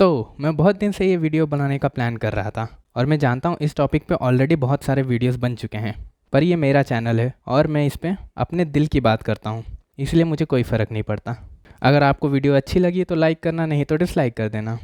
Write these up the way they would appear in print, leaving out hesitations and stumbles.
तो मैं बहुत दिन से ये वीडियो बनाने का प्लान कर रहा था और मैं जानता हूँ इस टॉपिक पे ऑलरेडी बहुत सारे वीडियोस बन चुके हैं, पर ये मेरा चैनल है और मैं इस पे अपने दिल की बात करता हूँ, इसलिए मुझे कोई फ़र्क नहीं पड़ता। अगर आपको वीडियो अच्छी लगी तो लाइक करना, नहीं तो डिसलाइक कर देना।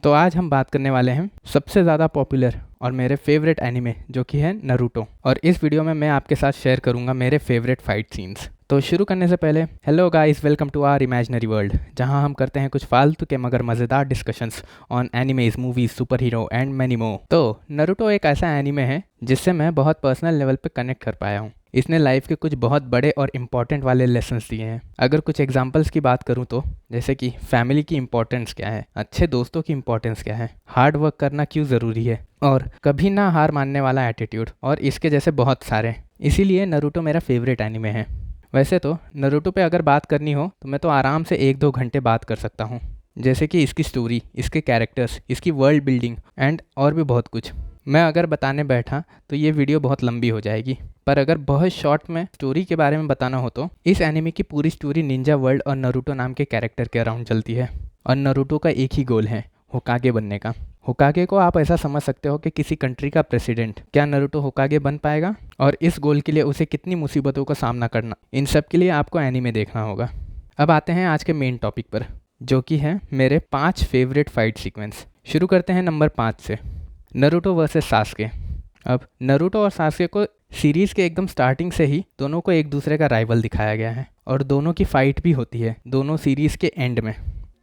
तो आज हम बात करने वाले हैं सबसे ज़्यादा पॉपुलर और मेरे फेवरेट एनिमे जो कि है नारुतो, और इस वीडियो में मैं आपके साथ शेयर करूंगा मेरे फेवरेट फाइट सीन्स। तो शुरू करने से पहले hello guys, welcome to our imaginary world, जहां हम करते हैं कुछ फालतू के मगर मज़ेदार discussions on animes, movies, superhero and many more. तो नारुतो एक ऐसा एनिमे है जिससे मैं बहुत पर्सनल लेवल पे कनेक्ट कर पाया हूँ। इसने लाइफ के कुछ बहुत बड़े और इम्पॉर्टेंट वाले लेसन्स दिए हैं। अगर कुछ एग्जांपल्स की बात करूं तो जैसे कि फैमिली की इम्पोर्टेंस क्या है, अच्छे दोस्तों की इम्पोर्टेंस क्या है, हार्ड वर्क करना क्यों ज़रूरी है, और कभी ना हार मानने वाला एटीट्यूड, और इसके जैसे बहुत सारे। इसीलिए नारुतो मेरा फेवरेट एनिमे है। वैसे तो नारुतो पे अगर बात करनी हो तो मैं तो आराम से 1-2 घंटे बात कर सकता हूँ, जैसे कि इसकी स्टोरी, इसके कैरेक्टर्स, इसकी वर्ल्ड बिल्डिंग एंड और भी बहुत कुछ। मैं अगर बताने बैठा तो ये वीडियो बहुत लंबी हो जाएगी, पर अगर बहुत शॉर्ट में स्टोरी के बारे में बताना हो तो इस एनिमे की पूरी स्टोरी निंजा वर्ल्ड और नारुतो नाम के कैरेक्टर के अराउंड चलती है। और नारुतो का एक ही गोल है, होकागे बनने का। होकागे को आप ऐसा समझ सकते हो कि किसी कंट्री का प्रेसिडेंट। क्या नारुतो होकागे बन पाएगा, और इस गोल के लिए उसे कितनी मुसीबतों का सामना करना, इन सब के लिए आपको एनिमे देखना होगा। अब आते हैं आज के मेन टॉपिक पर, जो कि है मेरे 5 फेवरेट फाइट सीक्वेंस। शुरू करते हैं नंबर 5 से, नारुतो वर्सेस सास्के। अब नारुतो और सास्के को सीरीज़ के एकदम स्टार्टिंग से ही दोनों को एक दूसरे का राइवल दिखाया गया है, और दोनों की फाइट भी होती है दोनों सीरीज़ के एंड में,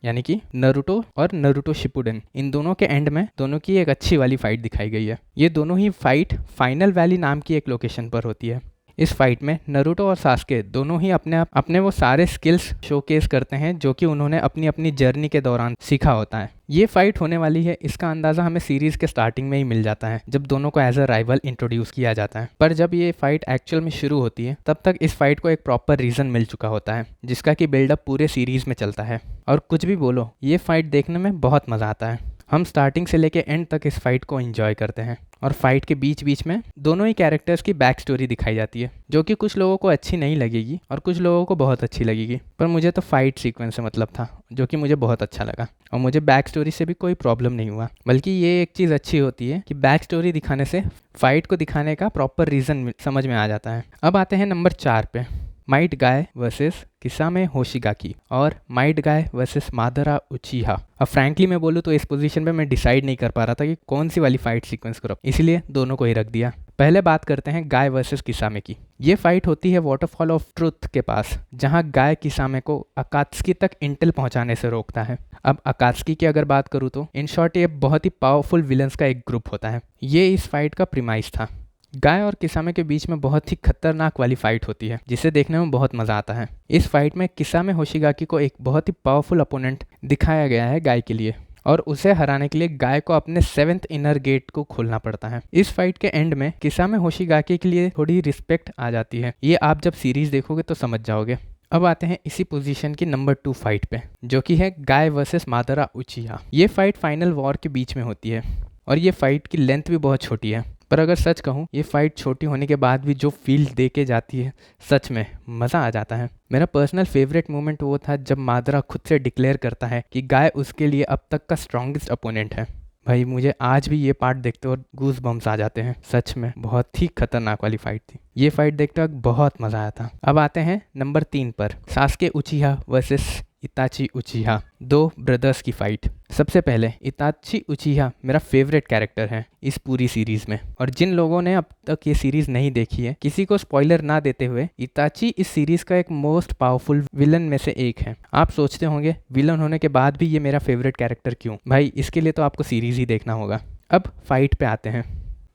यानी कि नारुतो और नारुतो शिपुडेन, इन दोनों के एंड में दोनों की एक अच्छी वाली फाइट दिखाई गई है। ये दोनों ही फाइट फाइनल वैली नाम की एक लोकेशन पर होती है। इस फाइट में नारुतो और सास्के दोनों ही अपने वो सारे स्किल्स शोकेस करते हैं जो कि उन्होंने अपनी अपनी जर्नी के दौरान सीखा होता है। ये फाइट होने वाली है, इसका अंदाज़ा हमें सीरीज़ के स्टार्टिंग में ही मिल जाता है, जब दोनों को एज अ राइवल इंट्रोड्यूस किया जाता है। पर जब ये फाइट एक्चुअल में शुरू होती है तब तक इस फाइट को एक प्रॉपर रीज़न मिल चुका होता है, जिसका कि बिल्डअप पूरे सीरीज़ में चलता है। और कुछ भी बोलो, ये फाइट देखने में बहुत मज़ा आता है। हम स्टार्टिंग से लेके एंड तक इस फाइट को एंजॉय करते हैं, और फाइट के बीच बीच में दोनों ही कैरेक्टर्स की बैक स्टोरी दिखाई जाती है, जो कि कुछ लोगों को अच्छी नहीं लगेगी और कुछ लोगों को बहुत अच्छी लगेगी। पर मुझे तो फाइट सीक्वेंस से मतलब था, जो कि मुझे बहुत अच्छा लगा, और मुझे बैक स्टोरी से भी कोई प्रॉब्लम नहीं हुआ। बल्कि ये एक चीज़ अच्छी होती है कि बैक स्टोरी दिखाने से फाइट को दिखाने का प्रॉपर रीज़न समझ में आ जाता है। अब आते हैं नंबर 4 पे, माइट गाय वर्सेस किसामे होशिगाकी और माइट गाय वर्सेस मादरा उचिहा। अब फ्रैंकली मैं बोलूँ तो इस पोजीशन पे मैं डिसाइड नहीं कर पा रहा था कि कौन सी वाली फाइट सीक्वेंस करो, इसलिए दोनों को ही रख दिया। पहले बात करते हैं गाय वर्सेस किसामे की। ये फाइट होती है वाटरफॉल ऑफ ट्रुथ के पास, जहाँ गाय किसामे को अकात्सुकी तक इंटेल पहुँचाने से रोकता है। अब अकात्सुकी की अगर बात करूँ तो इन शॉर्ट ये बहुत ही पावरफुल विलन्स का एक ग्रुप होता है। ये इस फाइट का प्रीमाइस था। गाय और किसामे के बीच में बहुत ही खतरनाक वाली फाइट होती है, जिसे देखने में बहुत मज़ा आता है। इस फाइट में किसामे होशिगाकी को एक बहुत ही पावरफुल अपोनेंट दिखाया गया है गाय के लिए, और उसे हराने के लिए गाय को अपने 7th इनर गेट को खोलना पड़ता है। इस फाइट के एंड में किसामे होशिगाकी के लिए थोड़ी रिस्पेक्ट आ जाती है, ये आप जब सीरीज देखोगे तो समझ जाओगे। अब आते हैं इसी पोजीशन की नंबर 2 फाइट पे, जो कि है गाय वर्सेस मादरा उचिहा। ये फाइट फाइनल वॉर के बीच में होती है, और ये फाइट की लेंथ भी बहुत छोटी है। पर अगर सच कहूँ, ये फाइट छोटी होने के बाद भी जो फील दे के जाती है, सच में मज़ा आ जाता है। मेरा पर्सनल फेवरेट मोमेंट वो था जब मादरा खुद से डिक्लेयर करता है कि गाय उसके लिए अब तक का स्ट्रॉन्गेस्ट अपोनेंट है। भाई मुझे आज भी ये पार्ट देखते और गूज बम्स आ जाते हैं। सच में बहुत ही खतरनाक वाली फाइट थी। ये फाइट देखते वक्त बहुत मज़ा आया था। अब आते हैं नंबर 3 पर, सास्के उचिहा वर्सेस इताची उचिहा, 2 ब्रदर्स की फाइट। सबसे पहले इताची उचिहा मेरा फेवरेट कैरेक्टर है इस पूरी सीरीज में, और जिन लोगों ने अब तक ये सीरीज नहीं देखी है, किसी को स्पॉइलर ना देते हुए, इताची इस सीरीज का एक मोस्ट पावरफुल विलन में से एक है। आप सोचते होंगे विलन होने के बाद भी ये मेरा फेवरेट कैरेक्टर क्यों? भाई इसके लिए तो आपको सीरीज ही देखना होगा। अब फाइट पे आते हैं।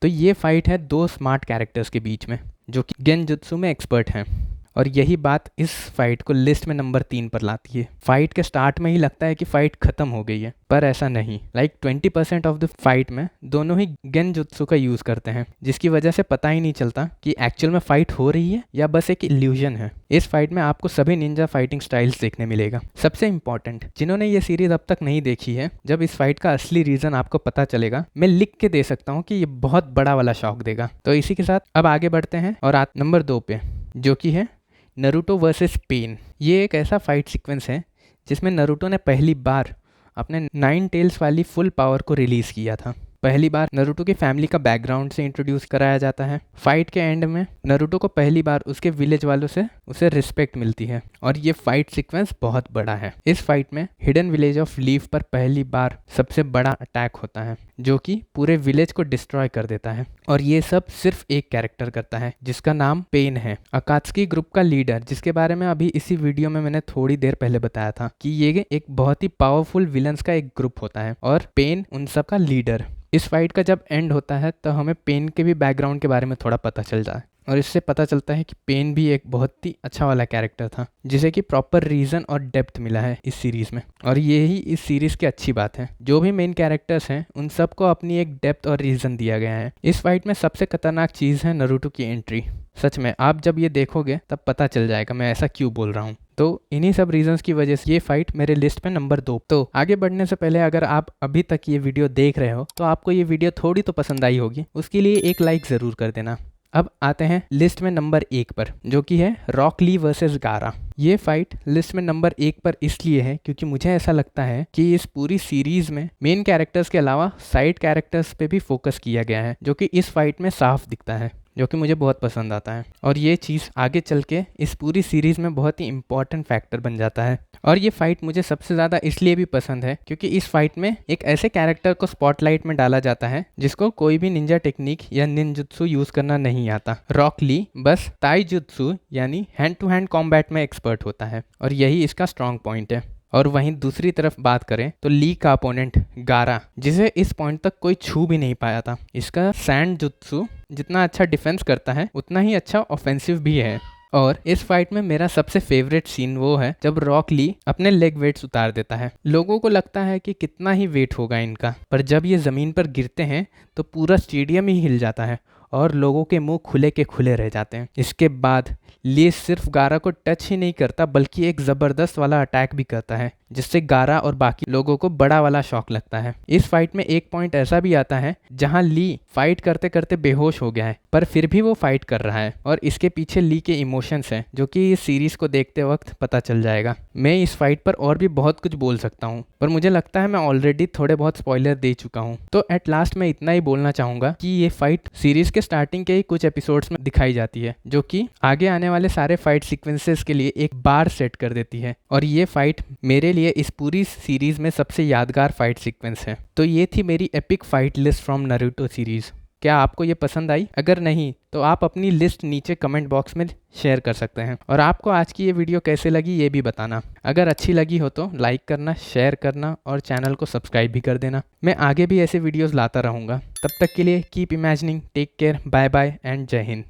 तो ये फाइट है 2 स्मार्ट कैरेक्टर्स के बीच में, जो कि गेनजुत्सु में एक्सपर्ट हैं, और यही बात इस फाइट को लिस्ट में नंबर 3 पर लाती है। फाइट के स्टार्ट में ही लगता है कि फाइट खत्म हो गई है, पर ऐसा नहीं। 20% ऑफ द फाइट में दोनों ही गेनजुत्सु का यूज़ करते हैं, जिसकी वजह से पता ही नहीं चलता कि एक्चुअल में फाइट हो रही है या बस एक इल्यूजन है। इस फाइट में आपको सभी निंजा फाइटिंग स्टाइल्स देखने मिलेगा। सबसे इंपॉर्टेंट, जिन्होंने ये सीरीज अब तक नहीं देखी है, जब इस फाइट का असली रीजन आपको पता चलेगा, मैं लिख के दे सकता हूँ कि ये बहुत बड़ा वाला शॉक देगा। तो इसी के साथ अब आगे बढ़ते हैं और नंबर 2 पे, जो कि है नारुतो वर्सेस पेन। ये एक ऐसा फाइट सीक्वेंस है जिसमें नारुतो ने पहली बार अपने 9 टेल्स वाली फुल पावर को रिलीज किया था। पहली बार नरूटो की फैमिली का बैकग्राउंड से इंट्रोड्यूस कराया जाता है। फाइट के एंड में नरूटो को पहली बार उसके विलेज वालों से उसे रिस्पेक्ट मिलती है और ये फाइट सीक्वेंस बहुत बड़ा है। इस फाइट में हिडन विलेज ऑफ लीफ पर पहली बार सबसे बड़ा अटैक होता है जो कि पूरे विलेज को डिस्ट्रॉय कर देता है और ये सब सिर्फ एक कैरेक्टर करता है जिसका नाम पेन है, अकात्सुकी ग्रुप का लीडर, जिसके बारे में अभी इसी वीडियो में मैंने थोड़ी देर पहले बताया था कि ये एक बहुत ही पावरफुल विलन्स का एक ग्रुप होता है और पेन उन सब का लीडर। इस फाइट का जब एंड होता है तो हमें पेन के भी बैकग्राउंड के बारे में थोड़ा पता चल जाता है और इससे पता चलता है कि पेन भी एक बहुत ही अच्छा वाला कैरेक्टर था जिसे कि प्रॉपर रीज़न और डेप्थ मिला है इस सीरीज़ में, और ये ही इस सीरीज़ की अच्छी बात है। जो भी मेन कैरेक्टर्स हैं उन सबको अपनी एक डेप्थ और रीज़न दिया गया है। इस फाइट में सबसे खतरनाक चीज़ है नारुतो की एंट्री। सच में आप जब ये देखोगे तब पता चल जाएगा मैं ऐसा क्यों बोल रहा हूँ। तो इन्हीं सब रीजंस की वजह से ये फाइट मेरे लिस्ट पे नंबर 2। तो आगे बढ़ने से पहले अगर आप अभी तक ये वीडियो देख रहे हो तो आपको ये वीडियो थोड़ी तो पसंद आई होगी, उसके लिए एक लाइक ज़रूर कर देना। अब आते हैं लिस्ट में नंबर 1 पर, जो कि है रॉक ली वर्सेस गारा। ये फाइट लिस्ट में नंबर 1 पर इसलिए है क्योंकि मुझे ऐसा लगता है कि इस पूरी सीरीज में मेन कैरेक्टर्स के अलावा साइड कैरेक्टर्स पे भी फोकस किया गया है जो कि इस फाइट में साफ दिखता है, जो कि मुझे बहुत पसंद आता है और ये चीज़ आगे चल के इस पूरी सीरीज़ में बहुत ही इंपॉर्टेंट फैक्टर बन जाता है। और ये फाइट मुझे सबसे ज़्यादा इसलिए भी पसंद है क्योंकि इस फाइट में एक ऐसे कैरेक्टर को स्पॉटलाइट में डाला जाता है जिसको कोई भी निंजा टेक्निक या निंजुत्सु यूज़ करना नहीं आता। रॉक ली बस ताईजुत्सु यानी हैंड टू हैंड कॉम्बैट में एक्सपर्ट होता है और यही इसका स्ट्रॉन्ग पॉइंट है। और वहीं दूसरी तरफ बात करें तो ली का अपोनेंट गारा, जिसे इस पॉइंट तक कोई छू भी नहीं पाया था, इसका सैंड जुत्सु जितना अच्छा डिफेंस करता है उतना ही अच्छा ऑफेंसिव भी है। और इस फाइट में मेरा सबसे फेवरेट सीन वो है जब रॉक ली अपने लेग वेट्स उतार देता है। लोगों को लगता है कि कितना ही वेट होगा इनका, पर जब ये ज़मीन पर गिरते हैं तो पूरा स्टेडियम ही हिल जाता है और लोगों के मुंह खुले के खुले रह जाते हैं। इसके बाद ली सिर्फ गारा को टच ही नहीं करता बल्कि एक ज़बरदस्त वाला अटैक भी करता है जिससे गारा और बाकी लोगों को बड़ा वाला शॉक लगता है। इस फाइट में एक पॉइंट ऐसा भी आता है जहां ली फाइट करते करते बेहोश हो गया है पर फिर भी वो फाइट कर रहा है और इसके पीछे ली के इमोशंस हैं जो कि इस सीरीज को देखते वक्त पता चल जाएगा। मैं इस फाइट पर और भी बहुत कुछ बोल सकता हूँ पर मुझे लगता है मैं ऑलरेडी थोड़े बहुत स्पॉइलर दे चुका हूँ, तो एट लास्ट मैं इतना ही बोलना चाहूँगा कि ये फाइट सीरीज के स्टार्टिंग के ही कुछ एपिसोड्स में दिखाई जाती है जो कि आगे आने वाले सारे फाइट सीक्वेंसेस के लिए एक बार सेट कर देती है और ये फाइट मेरे लिए इस पूरी सीरीज में सबसे यादगार फाइट सीक्वेंस है। तो ये थी मेरी epic fight list from Naruto series. क्या आपको ये पसंद आई? अगर नहीं तो आप अपनी लिस्ट नीचे कमेंट बॉक्स में शेयर कर सकते हैं और आपको आज की ये वीडियो कैसे लगी ये भी बताना। अगर अच्छी लगी हो तो लाइक करना, शेयर करना और चैनल को सब्सक्राइब भी कर देना। मैं आगे भी ऐसे वीडियोस लाता रहूँगा। तब तक के लिए keep imagining, take care, bye bye and जय हिंद।